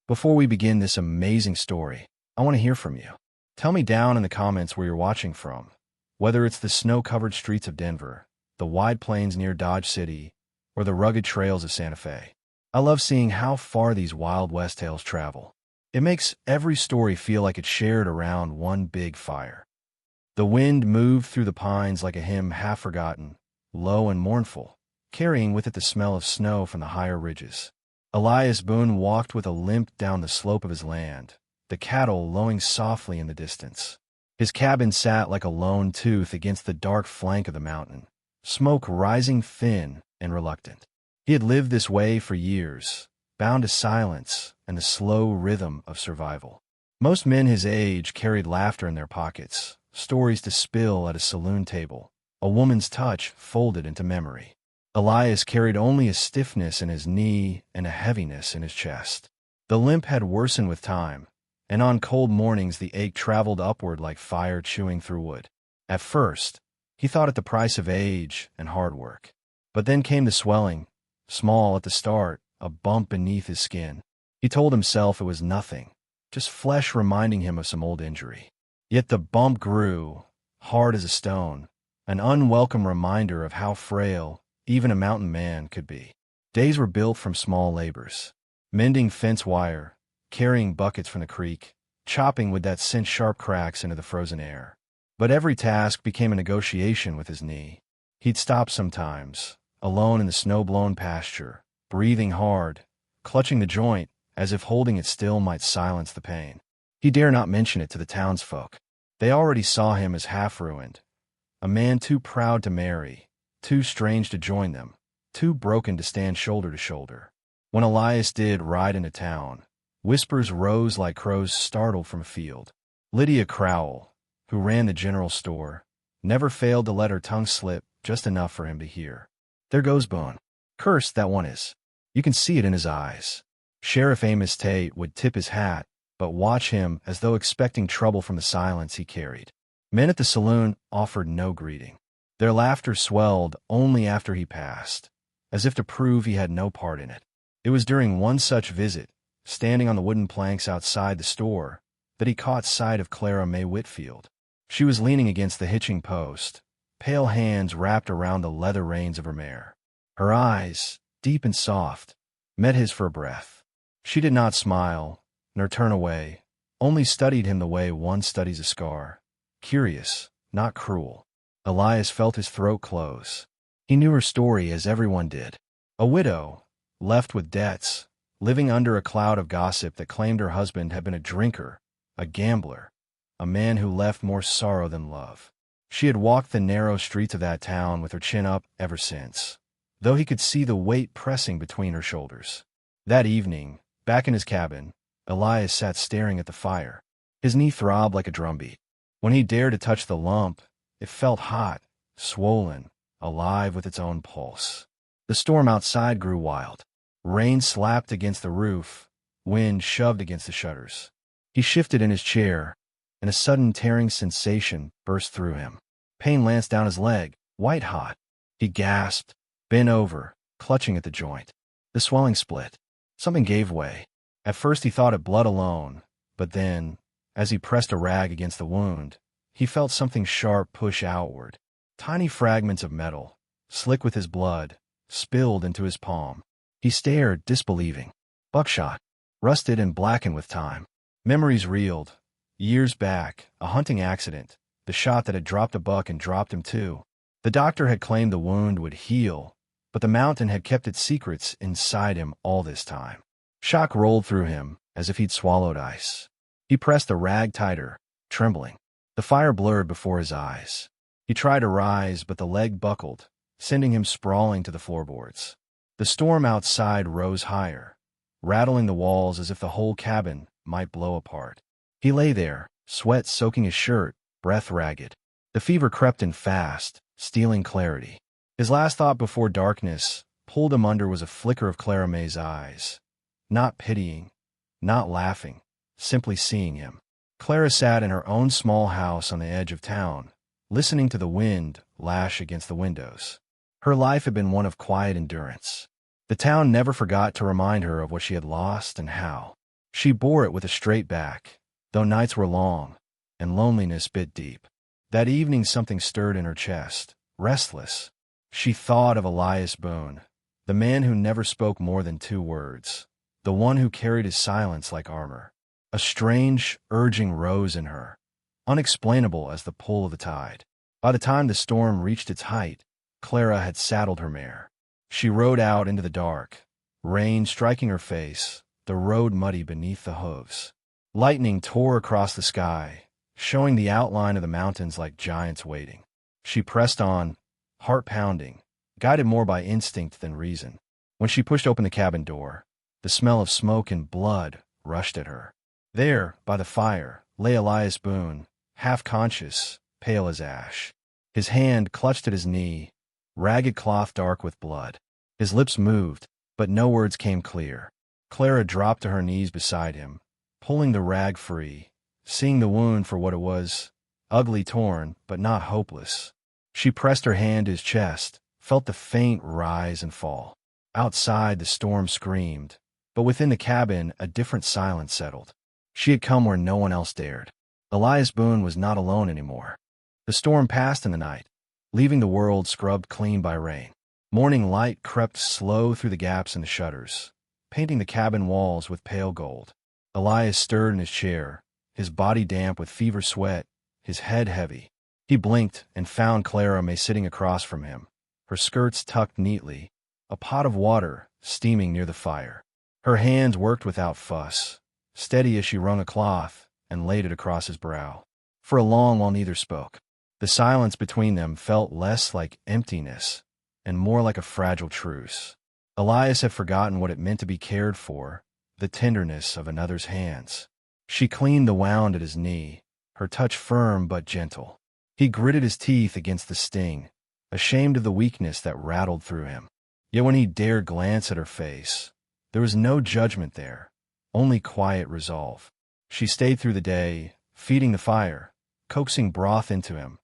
Before we begin this amazing story, I want to hear from you. Tell me down in the comments where you're watching from, whether it's the snow-covered streets of Denver, the wide plains near Dodge City, or the rugged trails of Santa Fe. I love seeing how far these Wild West tales travel. It makes every story feel like it's shared around one big fire. The wind moved through the pines like a hymn half forgotten, low and mournful, carrying with it the smell of snow from the higher ridges. Elias Boone walked with a limp down the slope of his land, the cattle lowing softly in the distance. His cabin sat like a lone tooth against the dark flank of the mountain, smoke rising thin and reluctant. He had lived this way for years, bound to silence and the slow rhythm of survival. Most men his age carried laughter in their pockets, stories to spill at a saloon table, a woman's touch folded into memory. Elias carried only a stiffness in his knee and a heaviness in his chest. The limp had worsened with time, and on cold mornings the ache traveled upward like fire chewing through wood. At first, he thought it the price of age and hard work. But then came the swelling, small at the start, a bump beneath his skin. He told himself it was nothing, just flesh reminding him of some old injury. Yet the bump grew, hard as a stone, an unwelcome reminder of how frail even a mountain man could be. Days were built from small labors, mending fence wire, carrying buckets from the creek, chopping wood that sent sharp cracks into the frozen air. But every task became a negotiation with his knee. He'd stop sometimes, alone in the snow-blown pasture, breathing hard, clutching the joint as if holding it still might silence the pain. He dare not mention it to the townsfolk. They already saw him as half-ruined, a man too proud to marry, too strange to join them, too broken to stand shoulder to shoulder. When Elias did ride into town, whispers rose like crows startled from a field. Lydia Crowell, who ran the general store, never failed to let her tongue slip just enough for him to hear. "There goes Boone. Cursed that one is. You can see it in his eyes." Sheriff Amos Tate would tip his hat, but watch him as though expecting trouble from the silence he carried. Men at the saloon offered no greeting. Their laughter swelled only after he passed, as if to prove he had no part in it. It was during one such visit, standing on the wooden planks outside the store, that he caught sight of Clara May Whitfield. She was leaning against the hitching post, pale hands wrapped around the leather reins of her mare. Her eyes, deep and soft, met his for a breath. She did not smile, nor turn away, only studied him the way one studies a scar, curious, not cruel. Elias felt his throat close. He knew her story as everyone did. A widow, left with debts, living under a cloud of gossip that claimed her husband had been a drinker, a gambler, a man who left more sorrow than love. She had walked the narrow streets of that town with her chin up ever since, though he could see the weight pressing between her shoulders. That evening, back in his cabin, Elias sat staring at the fire. His knee throbbed like a drumbeat. When he dared to touch the lump, it felt hot, swollen, alive with its own pulse. The storm outside grew wild. Rain slapped against the roof, wind shoved against the shutters. He shifted in his chair, and a sudden tearing sensation burst through him. Pain lanced down his leg, white-hot. He gasped, bent over, clutching at the joint. The swelling split. Something gave way. At first he thought it blood alone, but then, as he pressed a rag against the wound, he felt something sharp push outward. Tiny fragments of metal, slick with his blood, spilled into his palm. He stared, disbelieving. Buckshot, rusted and blackened with time. Memories reeled. Years back, a hunting accident, the shot that had dropped a buck and dropped him too. The doctor had claimed the wound would heal, but the mountain had kept its secrets inside him all this time. Shock rolled through him as if he'd swallowed ice. He pressed the rag tighter, trembling. The fire blurred before his eyes. He tried to rise, but the leg buckled, sending him sprawling to the floorboards. The storm outside rose higher, rattling the walls as if the whole cabin might blow apart. He lay there, sweat soaking his shirt, breath ragged. The fever crept in fast, stealing clarity. His last thought before darkness pulled him under was a flicker of Clara May's eyes. Not pitying, not laughing, simply seeing him. Clara sat in her own small house on the edge of town, listening to the wind lash against the windows. Her life had been one of quiet endurance. The town never forgot to remind her of what she had lost and how. She bore it with a straight back, though nights were long, and loneliness bit deep. That evening something stirred in her chest, restless. She thought of Elias Boone, the man who never spoke more than 2 words, the one who carried his silence like armor. A strange, urging rose in her, unexplainable as the pull of the tide. By the time the storm reached its height, Clara had saddled her mare. She rode out into the dark, rain striking her face, the road muddy beneath the hooves. Lightning tore across the sky, showing the outline of the mountains like giants waiting. She pressed on, heart pounding, guided more by instinct than reason. When she pushed open the cabin door, the smell of smoke and blood rushed at her. There, by the fire, lay Elias Boone, half conscious, pale as ash. His hand clutched at his knee, ragged cloth dark with blood. His lips moved, but no words came clear. Clara dropped to her knees beside him, pulling the rag free, seeing the wound for what it was, ugly, torn, but not hopeless. She pressed her hand to his chest, felt the faint rise and fall. Outside, the storm screamed, but within the cabin, a different silence settled. She had come where no one else dared. Elias Boone was not alone anymore. The storm passed in the night, leaving the world scrubbed clean by rain. Morning light crept slow through the gaps in the shutters, painting the cabin walls with pale gold. Elias stirred in his chair, his body damp with fever sweat, his head heavy. He blinked and found Clara May sitting across from him, her skirts tucked neatly, a pot of water steaming near the fire. Her hands worked without fuss, steady as she wrung a cloth and laid it across his brow. For a long while neither spoke. The silence between them felt less like emptiness and more like a fragile truce. Elias had forgotten what it meant to be cared for, the tenderness of another's hands. She cleaned the wound at his knee, her touch firm but gentle. He gritted his teeth against the sting, ashamed of the weakness that rattled through him. Yet when he dared glance at her face, there was no judgment there, only quiet resolve. She stayed through the day, feeding the fire, coaxing broth into him,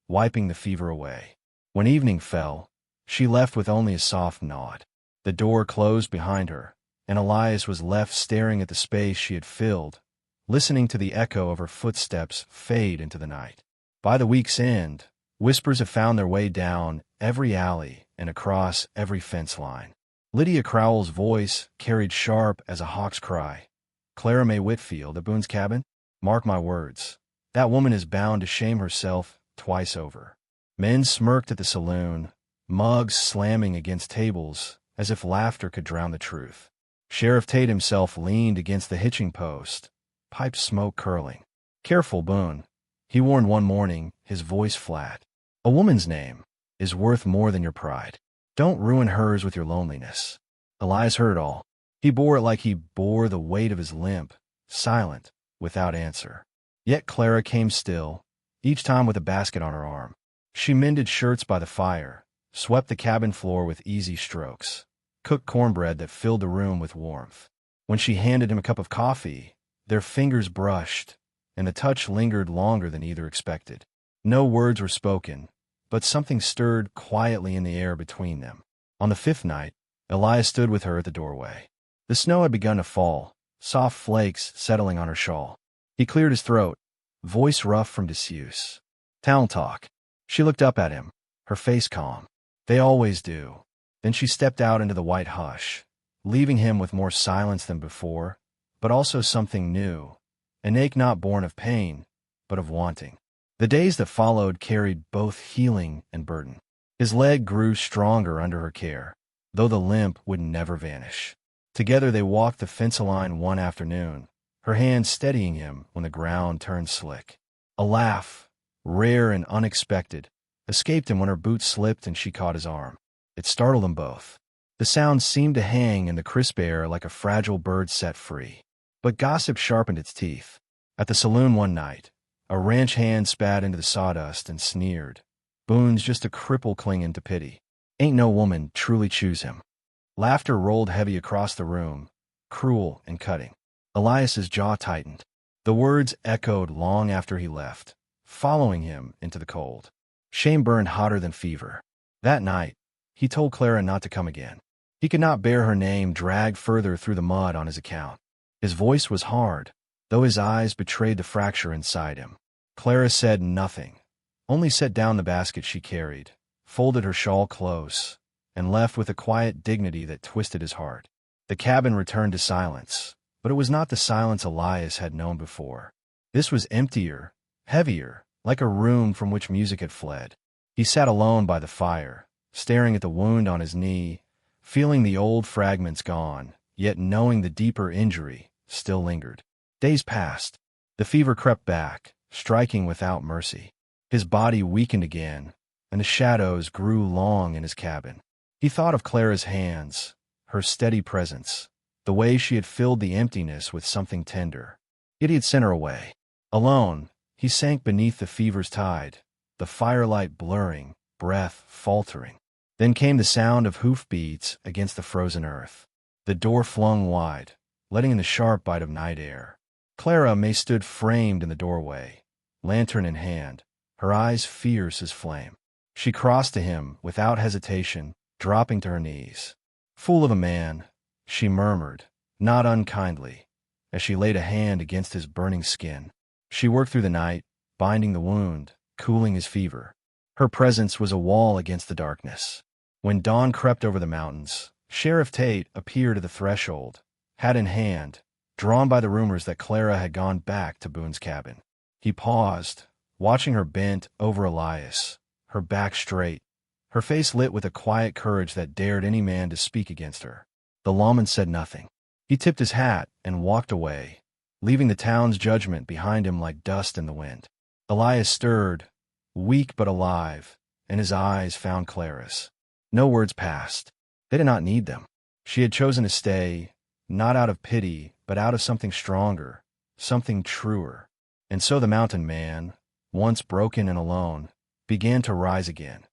wiping the fever away. When evening fell, she left with only a soft nod. The door closed behind her, and Elias was left staring at the space she had filled, listening to the echo of her footsteps fade into the night. By the week's end, whispers have found their way down every alley and across every fence line. Lydia Crowell's voice carried sharp as a hawk's cry. Clara May Whitfield at Boone's cabin? Mark my words, that woman is bound to shame herself twice over. Men smirked at the saloon, mugs slamming against tables as if laughter could drown the truth. Sheriff Tate himself leaned against the hitching post, pipe smoke curling. Careful, Boone, he warned one morning, his voice flat. A woman's name is worth more than your pride. Don't ruin hers with your loneliness. Elias heard it all. He bore it like he bore the weight of his limp, silent, without answer. Yet Clara came still, each time with a basket on her arm. She mended shirts by the fire, swept the cabin floor with easy strokes, cooked cornbread that filled the room with warmth. When she handed him a cup of coffee, their fingers brushed, and the touch lingered longer than either expected. No words were spoken, but something stirred quietly in the air between them. On the 5th night, Elias stood with her at the doorway. The snow had begun to fall, soft flakes settling on her shawl. He cleared his throat, voice rough from disuse. Town talk. She looked up at him, her face calm. They always do. Then she stepped out into the white hush, leaving him with more silence than before, but also something new, an ache not born of pain, but of wanting. The days that followed carried both healing and burden. His leg grew stronger under her care, though the limp would never vanish. Together they walked the fence line one afternoon, her hand steadying him when the ground turned slick. A laugh, rare and unexpected, escaped him when her boot slipped and she caught his arm. It startled them both. The sound seemed to hang in the crisp air like a fragile bird set free. But gossip sharpened its teeth. At the saloon one night, a ranch hand spat into the sawdust and sneered. Boone's just a cripple clinging to pity. Ain't no woman truly choose him. Laughter rolled heavy across the room, cruel and cutting. Elias's jaw tightened. The words echoed long after he left, following him into the cold. Shame burned hotter than fever. That night, he told Clara not to come again. He could not bear her name dragged further through the mud on his account. His voice was hard, though his eyes betrayed the fracture inside him. Clara said nothing, only set down the basket she carried, folded her shawl close, and left with a quiet dignity that twisted his heart. The cabin returned to silence, but it was not the silence Elias had known before. This was emptier, heavier, like a room from which music had fled. He sat alone by the fire, staring at the wound on his knee, feeling the old fragments gone, yet knowing the deeper injury still lingered. Days passed. The fever crept back, striking without mercy. His body weakened again, and the shadows grew long in his cabin. He thought of Clara's hands, her steady presence, the way she had filled the emptiness with something tender. Yet he had sent her away. Alone, he sank beneath the fever's tide, the firelight blurring, breath faltering. Then came the sound of hoofbeats against the frozen earth. The door flung wide, letting in the sharp bite of night air. Clara May stood framed in the doorway, lantern in hand, her eyes fierce as flame. She crossed to him without hesitation, dropping to her knees. "Fool of a man," she murmured, not unkindly, as she laid a hand against his burning skin. She worked through the night, binding the wound, cooling his fever. Her presence was a wall against the darkness. When dawn crept over the mountains, Sheriff Tate appeared at the threshold, hat in hand, drawn by the rumors that Clara had gone back to Boone's cabin. He paused, watching her bent over Elias, her back straight, her face lit with a quiet courage that dared any man to speak against her. The lawman said nothing. He tipped his hat and walked away, leaving the town's judgment behind him like dust in the wind. Elias stirred, weak but alive, and his eyes found Clara's. No words passed. They did not need them. She had chosen to stay, not out of pity, but out of something stronger, something truer. And so the mountain man, once broken and alone, began to rise again.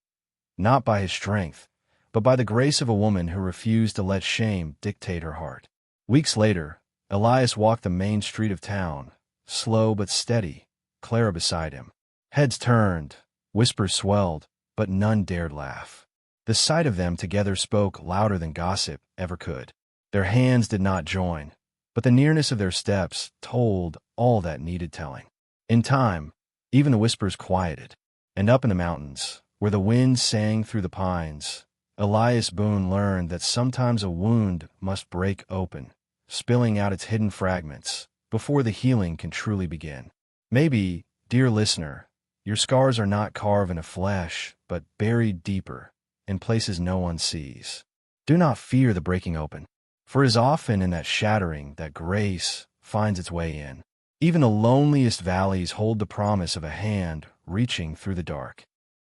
Not by his strength, but by the grace of a woman who refused to let shame dictate her heart. Weeks later, Elias walked the main street of town, slow but steady, Clara beside him. Heads turned, whispers swelled, but none dared laugh. The sight of them together spoke louder than gossip ever could. Their hands did not join, but the nearness of their steps told all that needed telling. In time, even the whispers quieted, and up in the mountains, where the wind sang through the pines, Elias Boone learned that sometimes a wound must break open, spilling out its hidden fragments, before the healing can truly begin. Maybe, dear listener, your scars are not carved into flesh, but buried deeper, in places no one sees. Do not fear the breaking open, for it is often in that shattering that grace finds its way in. Even the loneliest valleys hold the promise of a hand reaching through the dark.